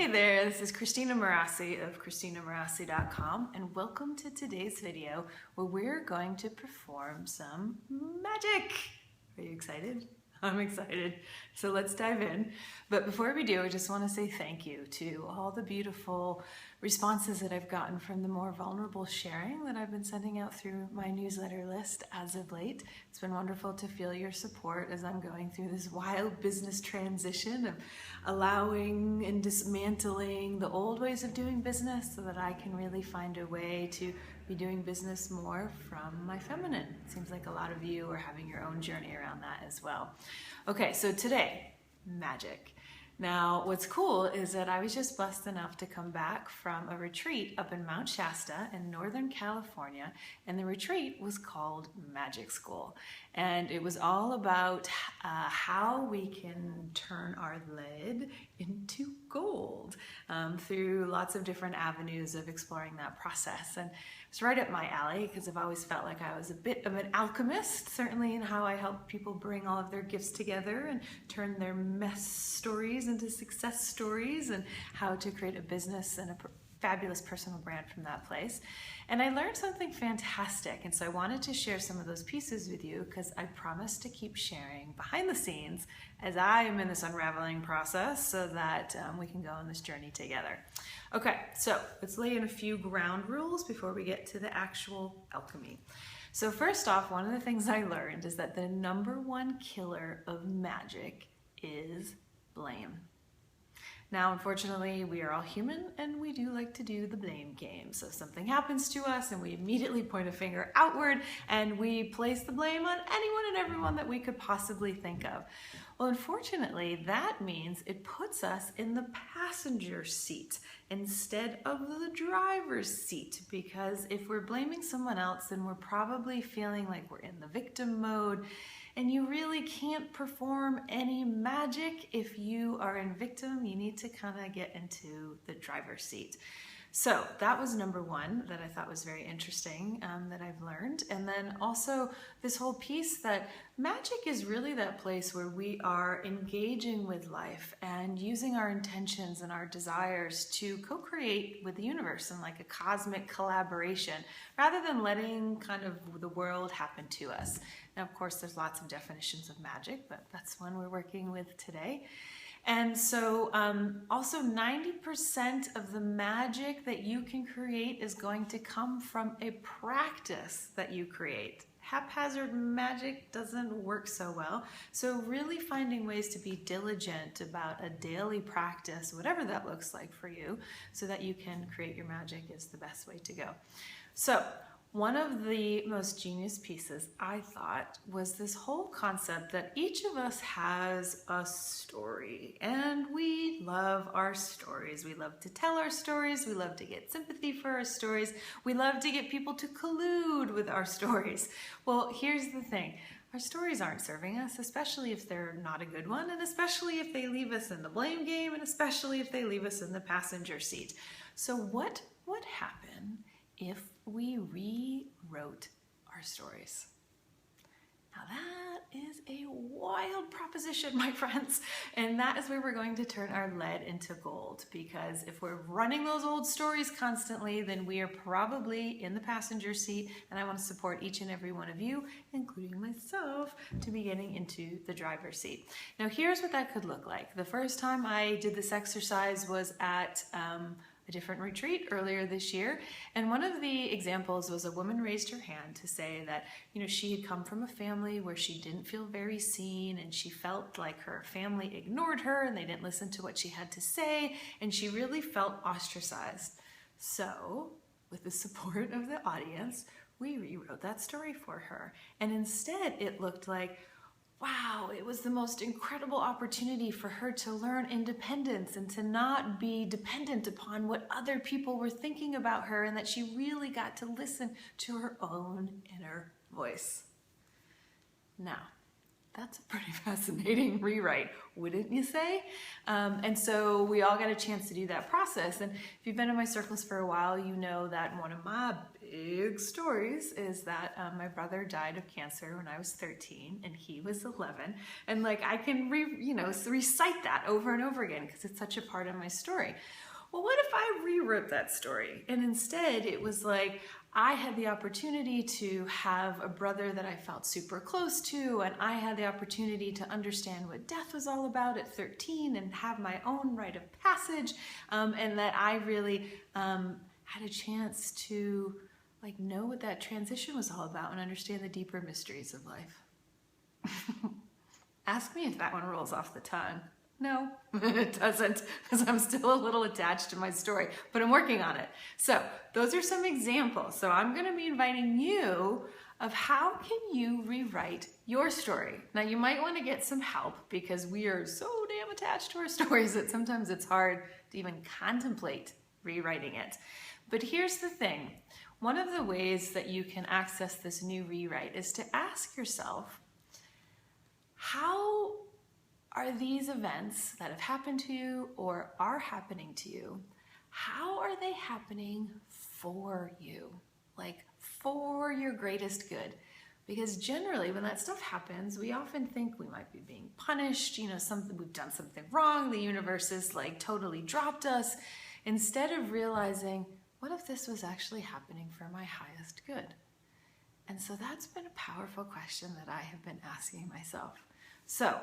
Hey there, this is Christina Marassi of ChristinaMarassi.com, and welcome to today's video where we're going to perform some magic. Are you excited? I'm excited. So let's dive in. But before we do, I just want to say thank you to all the beautiful responses that I've gotten from the more vulnerable sharing that I've been sending out through my newsletter list as of late. It's been wonderful to feel your support as I'm going through this wild business transition of allowing and dismantling the old ways of doing business so that I can really find a way to be doing business more from my feminine. It seems like a lot of you are having your own journey around that as well. Okay, so today, magic. Now, what's cool is that I was just blessed enough to come back from a retreat up in Mount Shasta in Northern California, and the retreat was called Magic School. And it was all about how we can turn our lead into gold through lots of different avenues of exploring that process. And it's right up my alley because I've always felt like I was a bit of an alchemist, certainly in how I help people bring all of their gifts together and turn their mess stories into success stories, and how to create a business and a fabulous personal brand from that place. And I learned something fantastic, and so I wanted to share some of those pieces with you because I promised to keep sharing behind the scenes as I am in this unraveling process so that we can go on this journey together. Okay, so let's lay in a few ground rules before we get to the actual alchemy. So first off, one of the things I learned is that the #1 killer of magic is blame. Now, unfortunately, we are all human and we do like to do the blame game. So something happens to us and we immediately point a finger outward and we place the blame on anyone and everyone that we could possibly think of. Well, unfortunately, that means it puts us in the passenger seat instead of the driver's seat, because if we're blaming someone else, then we're probably feeling like we're in the victim mode. And you really can't perform any magic if you are in victim. You need to kind of get into the driver's seat. So that was #1 that I thought was very interesting that I've learned. And then also this whole piece that magic is really that place where we are engaging with life and using our intentions and our desires to co-create with the universe in like a cosmic collaboration, rather than letting kind of the world happen to us. Now, of course, there's lots of definitions of magic, but that's one we're working with today. And so also 90% of the magic that you can create is going to come from a practice that you create. Haphazard magic doesn't work so well. So really finding ways to be diligent about a daily practice, whatever that looks like for you, so that you can create your magic is the best way to go. So one of the most genius pieces, I thought, was this whole concept that each of us has a story, and we love our stories. We love to tell our stories. We love to get sympathy for our stories. We love to get people to collude with our stories. Well, here's the thing. Our stories aren't serving us, especially if they're not a good one, and especially if they leave us in the blame game, and especially if they leave us in the passenger seat. So what would happen if we rewrote our stories? Now that is a wild proposition, my friends, and that is where we're going to turn our lead into gold, because if we're running those old stories constantly, then we are probably in the passenger seat, and I want to support each and every one of you, including myself, to be getting into the driver's seat. Now here's what that could look like. The first time I did this exercise was at a different retreat earlier this year, and one of the examples was a woman raised her hand to say that, you know, she had come from a family where she didn't feel very seen, and she felt like her family ignored her and they didn't listen to what she had to say, and she really felt ostracized. So with the support of the audience, we rewrote that story for her, and instead it looked like, wow, it was the most incredible opportunity for her to learn independence and to not be dependent upon what other people were thinking about her, and that she really got to listen to her own inner voice. Now, That's a pretty fascinating rewrite, wouldn't you say? And so we all got a chance to do that process. And if you've been in my circles for a while, you know that one of my big stories is that my brother died of cancer when I was 13 and he was 11. And like I can recite that over and over again because it's such a part of my story. Well, what if I rewrote that story? And instead it was like, I had the opportunity to have a brother that I felt super close to, and I had the opportunity to understand what death was all about at 13 and have my own rite of passage, and that I really had a chance to like know what that transition was all about and understand the deeper mysteries of life. Ask me if that one rolls off the tongue. No, it doesn't, because I'm still a little attached to my story, but I'm working on it. So those are some examples. So I'm going to be inviting you of how can you rewrite your story. Now you might want to get some help because we are so damn attached to our stories that sometimes it's hard to even contemplate rewriting it. But here's the thing. One of the ways that you can access this new rewrite is to ask yourself, how are these events that have happened to you or are happening to you, how are they happening for you? Like for your greatest good? Because generally when that stuff happens, we often think we might be being punished, we've done something wrong, the universe has like totally dropped us, instead of realizing, what if this was actually happening for my highest good? And so that's been a powerful question that I have been asking myself. So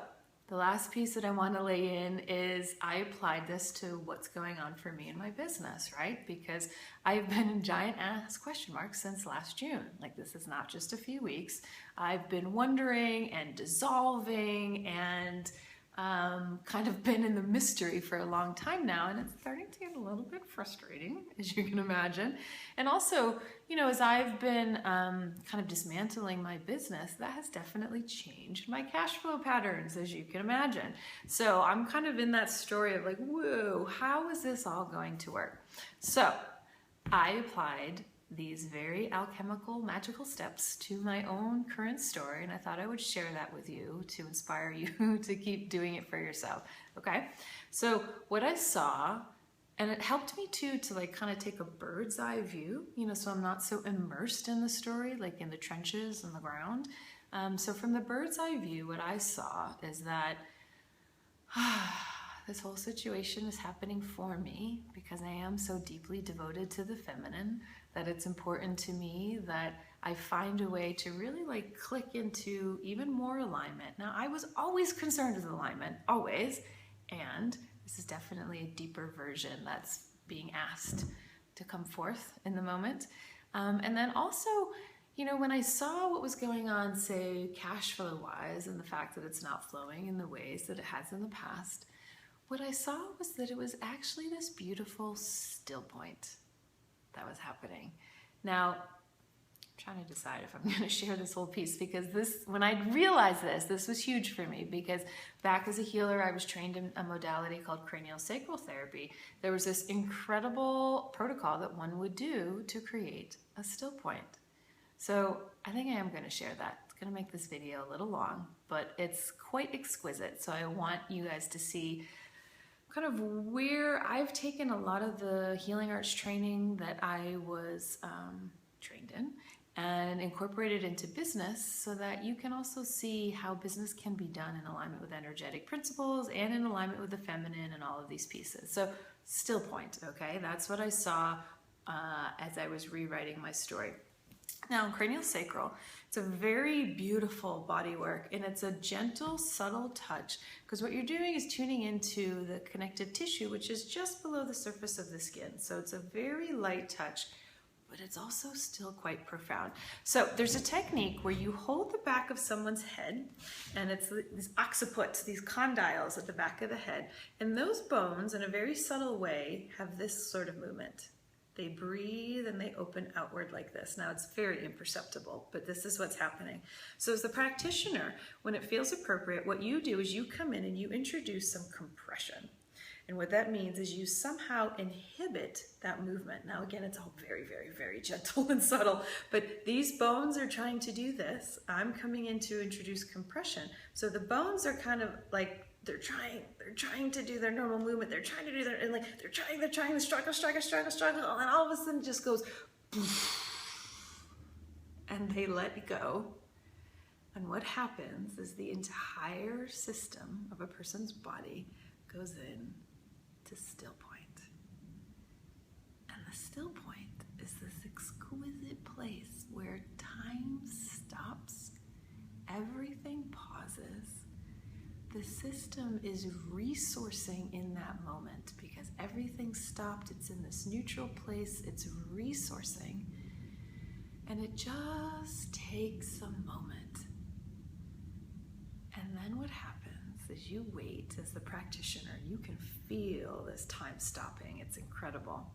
the last piece that I want to lay in is I applied this to what's going on for me in my business, right? Because I've been in giant ass question marks since last June. Like this is not just a few weeks. I've been wondering and dissolving and kind of been in the mystery for a long time now, and it's starting to get a little bit frustrating, as you can imagine. And also, as I've been kind of dismantling my business, that has definitely changed my cash flow patterns, as you can imagine. So I'm kind of in that story of like, whoa, how is this all going to work? So I applied these very alchemical, magical steps to my own current story, and I thought I would share that with you to inspire you to keep doing it for yourself. Okay, so what I saw, and it helped me too to like kind of take a bird's eye view, so I'm not so immersed in the story, like in the trenches and the ground. So from the bird's eye view, what I saw is that this whole situation is happening for me because I am so deeply devoted to the feminine that it's important to me that I find a way to really like click into even more alignment. Now, I was always concerned with alignment, always, and this is definitely a deeper version that's being asked to come forth in the moment. And then also, when I saw what was going on, say, cash flow wise, and the fact that it's not flowing in the ways that it has in the past, what I saw was that it was actually this beautiful still point that was happening. Now, I'm trying to decide if I'm going to share this whole piece because when I realized this was huge for me because back as a healer, I was trained in a modality called craniosacral therapy. There was this incredible protocol that one would do to create a still point. So I think I am going to share that. It's going to make this video a little long, but it's quite exquisite. So I want you guys to see kind of where I've taken a lot of the healing arts training that I was trained in and incorporated into business so that you can also see how business can be done in alignment with energetic principles and in alignment with the feminine and all of these pieces. So still point, okay? That's what I saw as I was rewriting my story. Now, craniosacral, it's a very beautiful body work and it's a gentle, subtle touch because what you're doing is tuning into the connective tissue, which is just below the surface of the skin. So it's a very light touch, but it's also still quite profound. So there's a technique where you hold the back of someone's head and it's these occiputs, these condyles at the back of the head. And those bones, in a very subtle way, have this sort of movement. They breathe and they open outward like this. Now it's very imperceptible, but this is what's happening. So as the practitioner, when it feels appropriate, what you do is you come in and you introduce some compression. And what that means is you somehow inhibit that movement. Now, again, it's all very, very, very gentle and subtle, but these bones are trying to do this. I'm coming in to introduce compression. So the bones are kind of like, they're trying to do their normal movement. They're trying to do their, and like, they're trying to struggle, and all of a sudden it just goes, and they let go. And what happens is the entire system of a person's body goes in to still point. And the still point is this exquisite place where time stops, everything pauses. The system is resourcing in that moment because everything stopped. It's in this neutral place, it's resourcing. And it just takes a moment. And then what happens is you wait as the practitioner, you can feel this time stopping. It's incredible.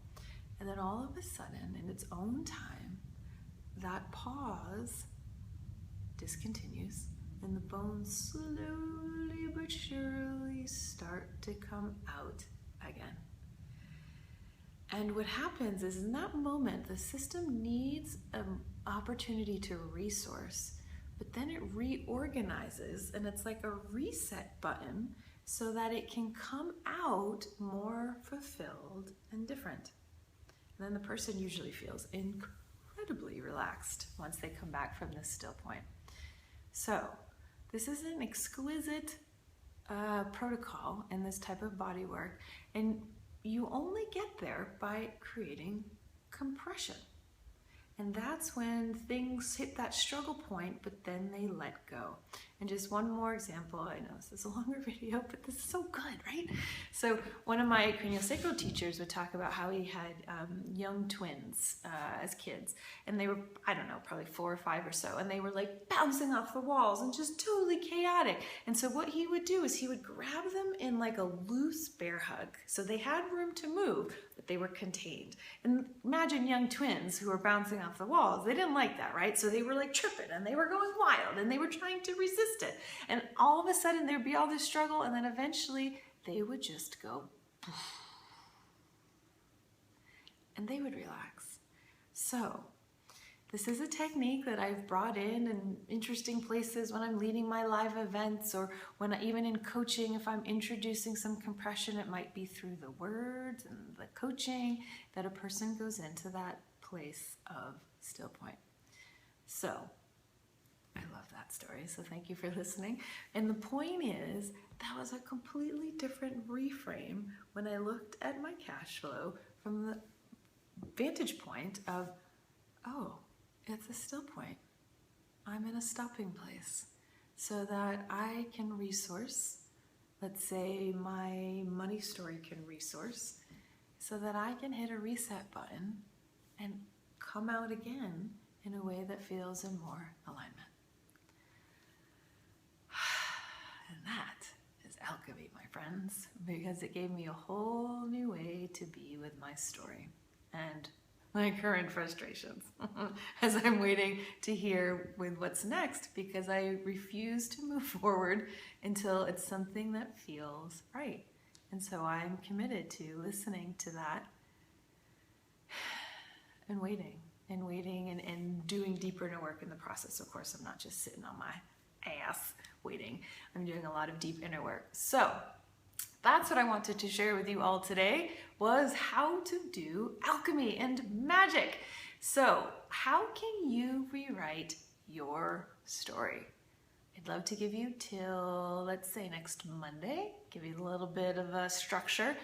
And then all of a sudden, in its own time, that pause discontinues and the bones slowly but surely start to come out again. And what happens is in that moment, the system needs an opportunity to resource. But then it reorganizes and it's like a reset button so that it can come out more fulfilled and different. And then the person usually feels incredibly relaxed once they come back from this still point. So this is an exquisite protocol in this type of body work, and you only get there by creating compression. And that's when things hit that struggle point, but then they let go. And just one more example, I know this is a longer video, but this is so good, right? So one of my craniosacral teachers would talk about how he had young twins as kids. And they were, I don't know, probably 4 or 5 or so. And they were like bouncing off the walls and just totally chaotic. And so what he would do is he would grab them in like a loose bear hug. So they had room to move, but they were contained. And imagine young twins who are bouncing off the walls. They didn't like that, right? So they were like tripping and they were going wild and they were trying to resist it. And all of a sudden there'd be all this struggle, and then eventually they would just go and they would relax. So this is a technique that I've brought in interesting places when I'm leading my live events, or when even in coaching, if I'm introducing some compression, it might be through the words and the coaching that a person goes into that place of still point. So I love that story, so thank you for listening. And the point is, that was a completely different reframe when I looked at my cash flow from the vantage point of, oh, it's a still point. I'm in a stopping place so that I can resource. Let's say my money story can resource so that I can hit a reset button and come out again in a way that feels in more alignment. And that is alchemy, my friends, because it gave me a whole new way to be with my story and my current frustrations as I'm waiting to hear with what's next, because I refuse to move forward until it's something that feels right. And so I'm committed to listening to that and waiting and doing deeper inner work in the process. Of course, I'm not just sitting on my ass waiting. I'm doing a lot of deep inner work. So that's what I wanted to share with you all today, was how to do alchemy and magic. So how can you rewrite your story? I'd love to give you till, let's say, next Monday, give you a little bit of a structure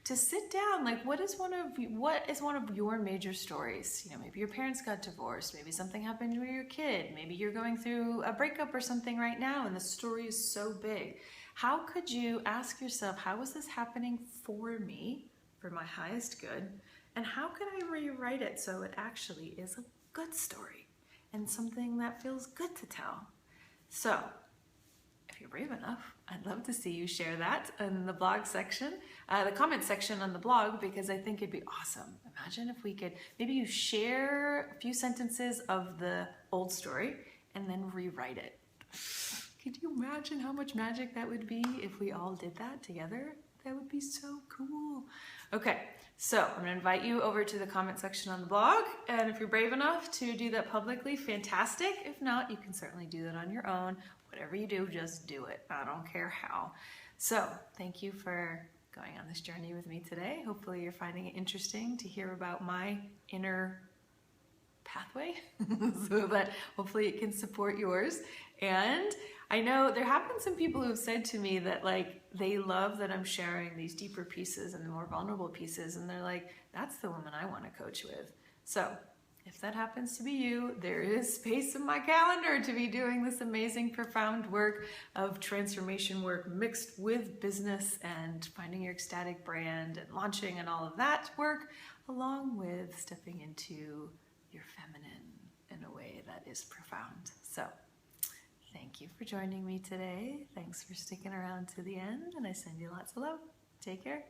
to sit down. Like, what is one of your major stories? You know, maybe your parents got divorced, maybe something happened with your kid, maybe you're going through a breakup or something right now and the story is so big. How could you ask yourself, how is this happening for me, for my highest good? And how can I rewrite it so it actually is a good story and something that feels good to tell? So if you're brave enough, I'd love to see you share that in the blog section, the comment section on the blog, because I think it'd be awesome. Imagine if we could, maybe you share a few sentences of the old story and then rewrite it. Could you imagine how much magic that would be if we all did that together? That would be so cool. Okay, so I'm gonna invite you over to the comment section on the blog, and if you're brave enough to do that publicly, fantastic. If not, you can certainly do that on your own. Whatever you do, just do it. I don't care how. So thank you for going on this journey with me today. Hopefully you're finding it interesting to hear about my inner pathway so that hopefully it can support yours. And I know there have been some people who have said to me that like they love that I'm sharing these deeper pieces and the more vulnerable pieces, and they're like, that's the woman I want to coach with. So if that happens to be you, there is space in my calendar to be doing this amazing, profound work of transformation work mixed with business and finding your ecstatic brand and launching and all of that work, along with stepping into your feminine in a way that is profound. So thank you for joining me today. Thanks for sticking around to the end, and I send you lots of love. Take care.